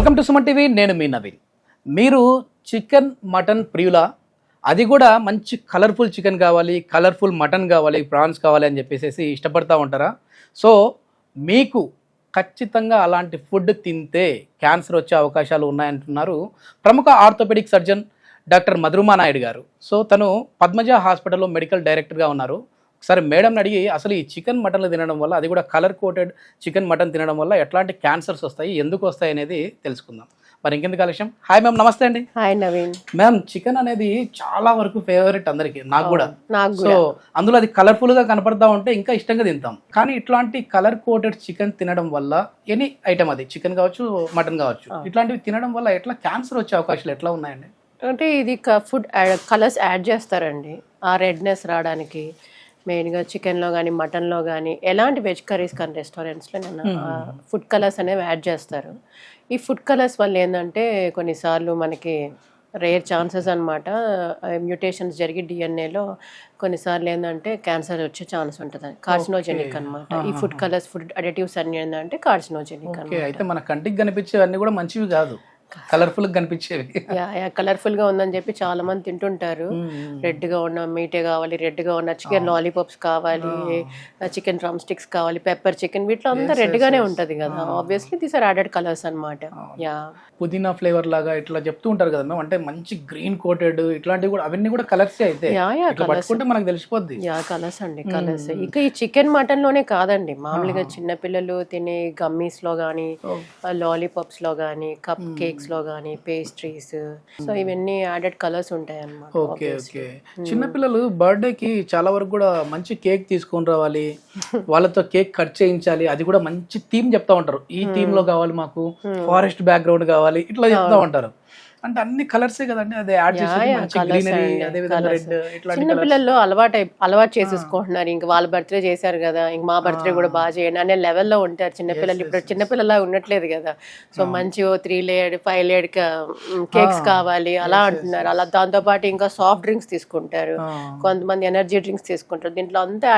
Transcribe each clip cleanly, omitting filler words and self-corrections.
Welcome to Suman TV. నేను మీ నవీన్. మీరు chicken mutton ప్రియులా? అది కూడా మంచి కలర్ఫుల్ చికెన్ కావాలి, కలర్ఫుల్ మటన్ కావాలి, ప్రాన్స్ కావాలి అని చెప్పేసి ఇష్టపడతా ఉంటారా? సో మీకు ఖచ్చితంగా అలాంటి ఫుడ్ తింటే క్యాన్సర్ వచ్చే అవకాశాలు ఉన్నాయంటున్నారు ప్రముఖ ఆర్థోపెడిక్ సర్జన్ డాక్టర్ మధురుమా నాయుడు గారు. సో తను పద్మజ హాస్పిటల్లో మెడికల్ డైరెక్టర్గా ఉన్నారు. ఒకసారి మేడంని అడిగి అసలు ఈ చికెన్ మటన్లు తినడం వల్ల, అది కూడా కలర్ కోటెడ్ చికెన్ మటన్ తినడం వల్ల ఎట్లాంటి క్యాన్సర్స్ వస్తాయి, ఎందుకు వస్తాయి అనేది తెలుసుకుందాం. మరి ఇంకెందుకు ఆలస్యం? హాయ్ మ్యామ్, నమస్తే అండి. హాయ్ నవీన్. మ్యామ్, చికెన్ అనేది చాలా వరకు ఫేవరెట్ అందరికి, నాకు కూడా. నాకు సో అందులో అది కలర్ఫుల్ గా కనపడతా ఉంటే ఇంకా ఇష్టంగా తింటాం. కానీ ఇట్లాంటి కలర్ కోటెడ్ చికెన్ తినడం వల్ల, ఎనీ ఐటమ్ అది చికెన్ కావచ్చు, మటన్ కావచ్చు, ఇట్లాంటివి తినడం వల్ల ఎట్లా క్యాన్సర్ వచ్చే అవకాశాలు ఎట్లా ఉన్నాయండి? అంటే ఇది ఫుడ్ కలర్స్ యాడ్ చేస్తారండి ఆ రెడ్నెస్ రావడానికి. మెయిన్గా చికెన్లో కానీ మటన్లో కానీ ఎలాంటి వెజ్ కర్రీస్ కానీ రెస్టారెంట్స్లో ఫుడ్ కలర్స్ అనేవి యాడ్ చేస్తారు. ఈ ఫుడ్ కలర్స్ వల్ల ఏంటంటే కొన్నిసార్లు మనకి రేర్ ఛాన్సెస్ అనమాట, మ్యూటేషన్స్ జరిగి డిఎన్ఏలో కొన్నిసార్లు ఏంటంటే క్యాన్సర్ వచ్చే ఛాన్స్ ఉంటుంది. కార్సినోజెనిక్ అనమాట. ఈ ఫుడ్ కలర్స్, ఫుడ్ అడిటివ్స్ అన్ని ఏంటంటే కార్సినోజెనిక్ అనమాట. అయితే మన కంటికి కనిపించేవన్నీ కూడా మంచివి కాదు, కలర్ఫుల్ గా కనిపించేవి. కలర్ఫుల్ గా ఉందని చెప్పి చాలా మంది తింటుంటారు. రెడ్ గా ఉన్న మీటే కావాలి, రెడ్ గా ఉన్న చికెన్ లాలీపాప్స్ కావాలి, చికెన్ డ్రమ్ స్టిక్స్ కావాలి, పెప్పర్ చికెన్, వీటిలో అంతా రెడ్ గానే ఉంటది కదా. Obviously these are added colours అనమాట. పుదీనా ఫ్లేవర్ లాగా ఇట్లా చెప్తూ ఉంటారు కదా మేము, అంటే మంచి గ్రీన్ కోటెడ్ ఇట్లాంటివి కూడా, అవన్నీ కూడా కలర్స్ అయితే పట్టుకుంటే మనకు తెలిసిపోద్ది. కలర్స్ అండి, కలర్స్. ఇక ఈ చికెన్ మటన్ లోనే కాదండి, మామూలుగా చిన్నపిల్లలు తినే గమ్మీస్ లో గానీ, లాలీపాప్స్ లో గానీ, కప్ కేక్స్ లో గానీ, పేస్ట్రీస్, సో ఇవన్నీ యాడెడ్ కలర్స్ ఉంటాయి అన్నమాట. Okay okay. చిన్నపిల్లలు బర్త్డే కి చాలా వరకు కూడా మంచి కేక్ తీసుకొని రావాలి, వాళ్ళతో కేక్ కట్ చేయించాలి, అది కూడా మంచి థీమ్ చెప్తా ఉంటారు. ఈ థీమ్ లో కావాలి మాకు, ఫారెస్ట్ బ్యాక్గ్రౌండ్ కావాలి, ఇట్లా చెప్తా ఉంటారు. అంటే అన్ని కలర్సే కదండి, అదే యాడ్ చేసి గ్రీనరీ, అదే విధంగా రెడ్, ఇట్లాంటి చిన్న పిల్లల్లో అలవాటు చేసేసుకుంటున్నారు. ఇంక వాళ్ళ బర్త్డే చేశారు కదా, ఇంక మా బర్త్డే కూడా బాగా చేయండి అనే లెవెల్లో ఉంటారు చిన్నపిల్లలు. ఇప్పుడు చిన్నపిల్లలా ఉండట్లేదు కదా. సో మంచి 3 లేయర్ 5 లేయర్ కేక్స్ కావాలి అలా అంటున్నారు. అలా దాంతో పాటు ఇంకా సాఫ్ట్ డ్రింక్స్ తీసుకుంటారు, కొంతమంది ఎనర్జీ డ్రింక్స్ తీసుకుంటారు. దీంట్లో అంతా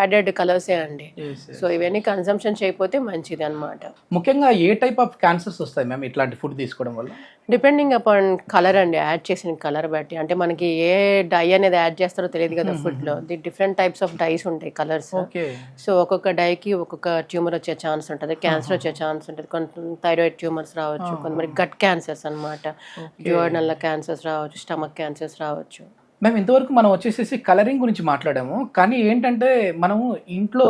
యాడెడ్ కలర్సే అండి. సో ఇవన్నీ కన్సంప్షన్ చేయకపోతే మంచిది అనమాట. ముఖ్యంగా ఏ టైప్ ఆఫ్ క్యాన్సర్స్ వస్తాయి మ్యామ్ ఇట్లాంటి ఫుడ్ తీసుకోవడం వల్ల? డిపెండింగ్ అపాన్ కలర్ అండి, యాడ్ చేసిన కలర్ బట్టి. అంటే మనకి ఏ డై అనేది యాడ్ చేస్తారో తెలియదు కదా ఫుడ్ లో. డిఫరెంట్ టైప్స్ ఆఫ్ డైస్ ఉంటాయి, కలర్స్. సో ఒక్కొక్క డైకి ఒక్కొక్క ట్యూమర్ వచ్చే ఛాన్స్ ఉంటుంది, క్యాన్సర్ వచ్చే ఛాన్స్ ఉంటుంది. కొంత థైరాయిడ్ ట్యూమర్స్ రావచ్చు, కొంతమంది గట్ క్యాన్సర్స్ అనమాట, డ్యూయోడనల్ క్యాన్సర్స్ రావచ్చు, స్టమక్ క్యాన్సర్స్ రావచ్చు. మేము ఇంతవరకు మనం వచ్చేసేసి కలరింగ్ గురించి మాట్లాడాము. కానీ ఏంటంటే మనము ఇంట్లో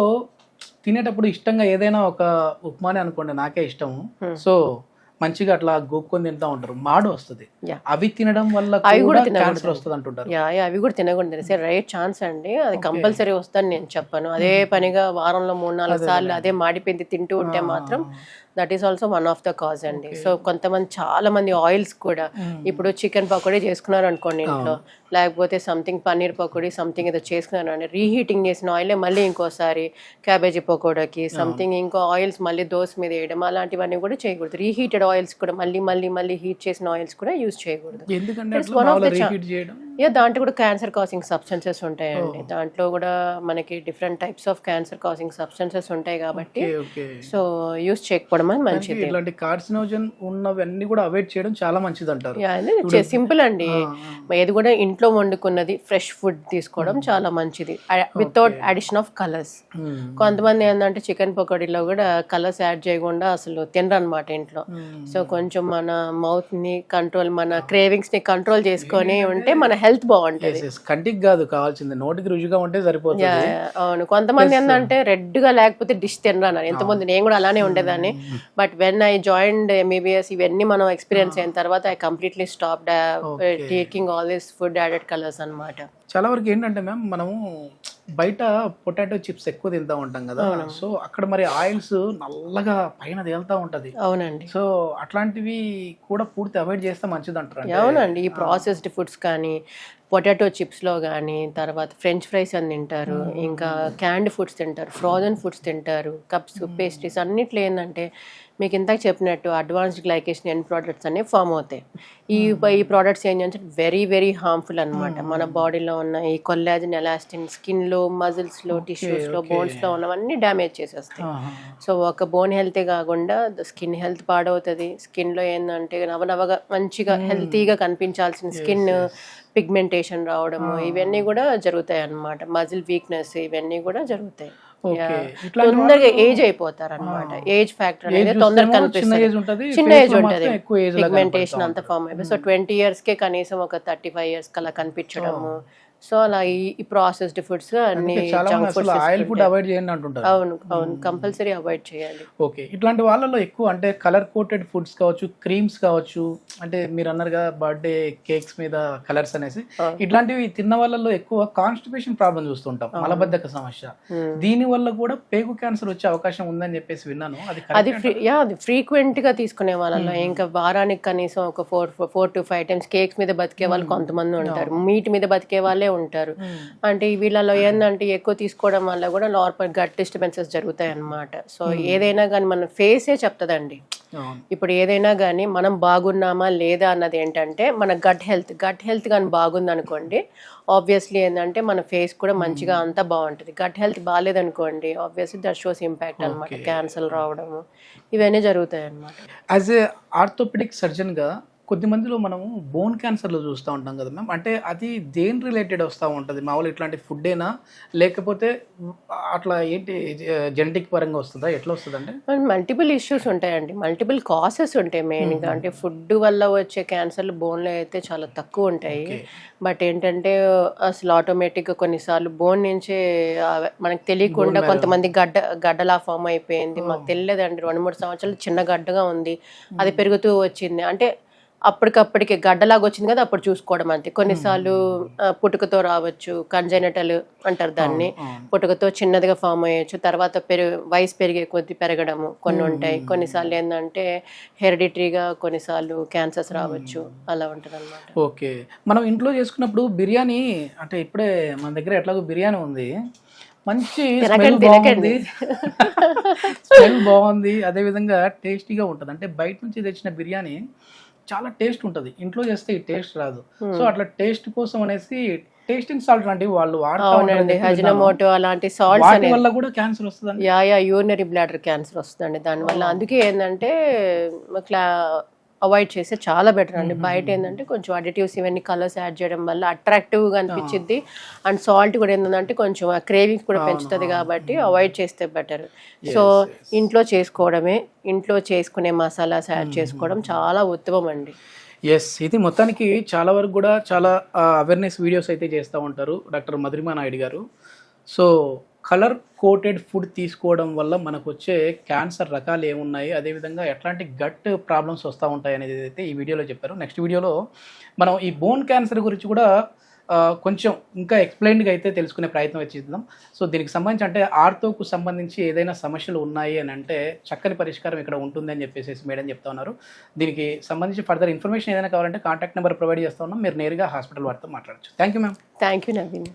తినేటప్పుడు ఇష్టంగా ఏదైనా ఒక ఉప్మానే అనుకోండి, నాకే ఇష్టము, సో మంచిగా అట్లా గోక్కొని తింటా ఉంటారు, మాడు వస్తుంది. అవి తినడం వల్ల క్యాన్సర్ వస్తుంది అంటుంటారు. అవి కూడా తినకూడదు, రైట్ ఛాన్స్ అండి. అది కంపల్సరీ వస్తుందని నేను చెప్పాను. అదే పనిగా వారంలో 3-4 సార్లు అదే మాడిపిండి తింటూ ఉంటే మాత్రం that is also one of the cause అండి. సో కొంతమంది, చాలా మంది ఆయిల్స్ కూడా, ఇప్పుడు చికెన్ పకోడీ చేసుకున్నారు అనుకోండి ఇంట్లో, లేకపోతే సంథింగ్ పన్నీర్ పకోడీ సంథింగ్ ఏదో చేసుకున్నారు అండి, రీహీటింగ్ చేసిన ఆయిలే మళ్ళీ ఇంకోసారి క్యాబేజీ పకోడాకి సంథింగ్ ఇంకో ఆయిల్స్ మళ్ళీ దోశ మీద వేయడం, అలాంటివన్నీ కూడా చేయకూడదు. రీహీటెడ్ ఆయిల్స్ కూడా మళ్ళీ హీట్ చేసిన ఆయిల్స్ కూడా యూజ్ చేయకూడదు. దాంట్లో కూడా క్యాన్సర్ కాసింగ్ సబ్స్టెన్సెస్ ఉంటాయండి. దాంట్లో కూడా మనకి different types of cancer causing substances ఉంటాయి కాబట్టి సో యూజ్ చేయకపోవడం మంచిది. ఇలాంటి కార్సినోజన్ ఉన్నవన్నీ కూడా అవాయిడ్ చేయడం చాలా మంచిది అంటారు. సింపుల్ అండి, ఏది కూడా ఇంట్లో వండుకున్నది ఫ్రెష్ ఫుడ్ తీసుకోవడం చాలా మంచిది, వితౌట్ అడిషన్ ఆఫ్ కలర్స్. కొంతమంది ఏంటంటే చికెన్ పకోడీలో కూడా కలర్స్ యాడ్ చేయకుండా అసలు తినరు అనమాట ఇంట్లో. సో కొంచెం మన మౌత్ ని కంట్రోల్, మన క్రేవింగ్స్ ని కంట్రోల్ చేసుకొని ఉంటే మన హెల్త్ బాగుంటుంది. కంటికి కాదు కావాల్సింది, నోటికి రుచిగా ఉంటే సరిపోతుంది. అవును, కొంతమంది ఏంటంటే రెడ్ గా లేకపోతే డిష్ తినరు అన్నారు. ఎంతమంది, నేను కూడా అలానే ఉండేదాన్ని. But when I joined MBBS, ఇవన్నీ మనం ఎక్స్పీరియన్స్ అయిన తర్వాత I completely stopped taking all this food added colours అన్నమాట. చాలా వరకు ఏంటంటే మ్యామ్, మనము బయట పొటాటో చిప్స్ ఎక్కువ తింటా ఉంటాం కదా, సో అక్కడ మరి ఆయిల్స్ నల్లగా పైన తేలుతా ఉంటది. అవునండి. సో అట్లాంటివి కూడా పూర్తి అవాయిడ్ చేస్తే మంచిది అంటారు. అవునండి, ఈ ప్రాసెస్డ్ ఫుడ్స్ కానీ పొటాటో చిప్స్లో కానీ, తర్వాత ఫ్రెంచ్ ఫ్రైస్ అని తింటారు, ఇంకా క్యాండ్ ఫుడ్స్ తింటారు, ఫ్రోజన్ ఫుడ్స్ తింటారు, కప్స్ పేస్ట్రీస్ అన్నిట్లో ఏంటంటే మీకు ఇంతకు చెప్పినట్టు అడ్వాన్స్డ్ గ్లైకేషన్ ఎండ్ ప్రోడక్ట్స్ అనేవి ఫామ్ అవుతాయి. ఈ ప్రోడక్ట్స్ ఏంటంటే వెరీ వెరీ హార్మ్ఫుల్ అనమాట. మన బాడీలో ఉన్న ఈ కొల్లాజన్, ఎలాస్టిన్, స్కిన్లో, మజిల్స్లో, టిష్యూస్లో, బోన్స్లో ఉన్నవన్నీ డ్యామేజ్ చేసేస్తాయి. సో ఒక బోన్ హెల్తే కాకుండా స్కిన్ హెల్త్ పాడవుతుంది. స్కిన్లో ఏంటంటే నవనవగా మంచిగా హెల్తీగా కనిపించాల్సిన స్కిన్ పిగ్మెంటేషన్ రావడము ఇవన్నీ కూడా జరుగుతాయి అన్నమాట. మజిల్ వీక్నెస్ ఇవన్నీ కూడా జరుగుతాయి. తొందరగా ఏజ్ అయిపోతారు అనమాట. ఏజ్ ఫ్యాక్టర్ అనేది తొందరగా కనిపిస్తుంది. చిన్న ఏజ్ ఉంటుంది, పిగ్మెంటేషన్ అంతా ఫామ్ అయిపోయి. సో 20 yearsకే కనీసం ఒక 35 years అలా కనిపించడము. సో అలా ఈ ప్రాసెస్డ్ ఫుడ్స్ అన్ని junk foods oil food avoid చేయండి అంటుంటారు. అవును అవును, కంపల్సరీ అవాయిడ్ చేయాలి. ఓకే, ఇట్లాంటి వాళ్ళలో ఎక్కువ అంటే కలర్ కోటెడ్ ఫుడ్స్ కావచ్చు, క్రీమ్స్ కావచ్చు, అంటే మీరు అన్నారుగా బర్త్డే కేక్స్ మీద కలర్స్ అనేసి, ఇట్లాంటివి తిన్న వాళ్ళలో ఎక్కువ కాన్స్టిపేషన్ ప్రాబ్లం చూస్తుంటాం, మలబద్ధక సమస్య. దీని వల్ల కూడా పేగు క్యాన్సర్ వచ్చే అవకాశం ఉందని చెప్పేసి విన్నాను. అది ఫ్రీక్వెంట్ గా తీసుకునే వాళ్ళలో ఇంకా వారానికి కనీసం ఒక 4 to 5 times కేక్స్ మీద బతికే వాళ్ళు కొంతమంది ఉంటారు, మీట్ మీద బతికే వాళ్ళే ఉంటారు. అంటే వీళ్ళలో ఏంటంటే ఎక్కువ తీసుకోవడం వల్ల కూడా నార్మల్ గట్ డిస్టర్బెన్సెస్ జరుగుతాయి అన్నమాట. సో ఏదైనా కానీ మన ఫేసే చెప్తుందండి. ఇప్పుడు ఏదైనా కానీ మనం బాగున్నామా లేదా అన్నది ఏంటంటే మన గట్ హెల్త్ కానీ బాగుంది అనుకోండి, ఆబ్వియస్లీ ఏంటంటే మన ఫేస్ కూడా మంచిగా అంతా బాగుంటుంది. గట్ హెల్త్ బాగాలేదనుకోండి, ఆబ్వియస్లీ దట్ షోస్ ఇంపాక్ట్ అనమాట. క్యాన్సర్ రావడము ఇవన్నీ జరుగుతాయి అన్నమాట. యాజ్ ఏ ఆర్థోపెడిక్ సర్జన్గా కొద్ది మందిలో మనము బోన్ క్యాన్సర్లో చూస్తూ ఉంటాం కదా మ్యామ్, అంటే అది దేని రిలేటెడ్ వస్తూ ఉంటుంది? మామూలు ఇట్లాంటి ఫుడ్డేనా, లేకపోతే అట్లా ఏంటి జెనెటిక్ పరంగా వస్తుందా, ఎట్లా వస్తుందంటే? మల్టిపుల్ ఇష్యూస్ ఉంటాయండి, మల్టిపుల్ కాసెస్ ఉంటాయి మెయిన్గా. అంటే ఫుడ్ వల్ల వచ్చే క్యాన్సర్లు బోన్లో అయితే చాలా తక్కువ ఉంటాయి. బట్ ఏంటంటే అసలు ఆటోమేటిక్గా కొన్నిసార్లు బోన్ నుంచే మనకు తెలియకుండా కొంతమంది గడ్డలా ఫామ్ అయిపోయింది, మాకు తెలియదండి, 2-3 సంవత్సరాలు చిన్న గడ్డగా ఉంది, అది పెరుగుతూ వచ్చింది అంటే అప్పటికప్పటికి గడ్డలాగా వచ్చింది కదా అప్పుడు చూసుకోవడం అంతే. కొన్నిసార్లు పుట్టుకతో రావచ్చు, కంజెనిటల్ అంటారు దాన్ని, పుట్టుకతో చిన్నదిగా ఫామ్ అయ్యొచ్చు, తర్వాత వయసు పెరిగే కొద్ది పెరగడము కొన్ని ఉంటాయి. కొన్నిసార్లు ఏంటంటే హెరిడిటరీగా కొన్నిసార్లు క్యాన్సర్స్ రావచ్చు, అలా ఉంటుంది అనమాట. ఓకే, మనం ఇంట్లో చేసుకున్నప్పుడు బిర్యానీ అంటే ఇప్పుడే మన దగ్గర ఎట్లాగో బిర్యానీ ఉంది, మంచి స్మెల్ బాగుంది, అదేవిధంగా టేస్టీగా ఉంటుంది. అంటే బయట నుంచి తెచ్చిన బిర్యానీ చాలా టేస్ట్ ఉంటుంది, ఇంట్లో చేస్తే ఈ టేస్ట్ రాదు. సో అట్లా టేస్ట్ కోసం అనేసి టేస్టింగ్ సాల్ట్ లాంటివి వాళ్ళు వాడుతారు, అజినోమోటో అలాంటి సాల్ట్స్ వల్ల కూడా క్యాన్సర్ వస్తుంది. యూరినరీ బ్లాడర్ క్యాన్సర్ వస్తుందండి దానివల్ల. అందుకే ఏంటంటే అవాయిడ్ చేస్తే చాలా బెటర్ అండి. బయట ఏంటంటే కొంచెం అడిటివ్స్ ఇవన్నీ కలర్స్ యాడ్ చేయడం వల్ల అట్రాక్టివ్గా అనిపించింది, అండ్ సాల్ట్ కూడా ఏంటంటే కొంచెం క్రేవింగ్స్ కూడా పెంచుతుంది, కాబట్టి అవాయిడ్ చేస్తే బెటర్. సో ఇంట్లో చేసుకోవడమే, ఇంట్లో చేసుకునే మసాలాస్ యాడ్ చేసుకోవడం చాలా ఉత్తమం అండి. ఎస్, ఇది మొత్తానికి చాలా వరకు కూడా చాలా అవేర్నెస్ వీడియోస్ అయితే చేస్తూ ఉంటారు డాక్టర్ మధురిమా నాయుడు గారు. సో కలర్ కోటెడ్ ఫుడ్ తీసుకోవడం వల్ల మనకు వచ్చే క్యాన్సర్ రకాలు ఏమున్నాయి, అదేవిధంగా ఎట్లాంటి గట్ ప్రాబ్లమ్స్ వస్తూ ఉంటాయి అనేది అయితే ఈ వీడియోలో చెప్పారు. నెక్స్ట్ వీడియోలో మనం ఈ బోన్ క్యాన్సర్ గురించి కూడా కొంచెం ఇంకా ఎక్స్ప్లెయిన్గా అయితే తెలుసుకునే ప్రయత్నం చేద్దాం. సో దీనికి సంబంధించి అంటే ఆర్థోకు సంబంధించి ఏదైనా సమస్యలు ఉన్నాయి అని అంటే చక్కని పరిష్కారం ఇక్కడ ఉంటుంది అని చెప్పేసి మేడం చెప్తా ఉన్నారు. దీనికి సంబంధించి ఫర్దర్ ఇన్ఫర్మేషన్ ఏదైనా కావాలంటే కాంటాక్ట్ నెంబర్ ప్రొవైడ్ చేస్తూ ఉన్నాం, మీరు నేరుగా హాస్పిటల్ వారితో మాట్లాడచ్చు. Thank you ma'am. Thank you Naveen.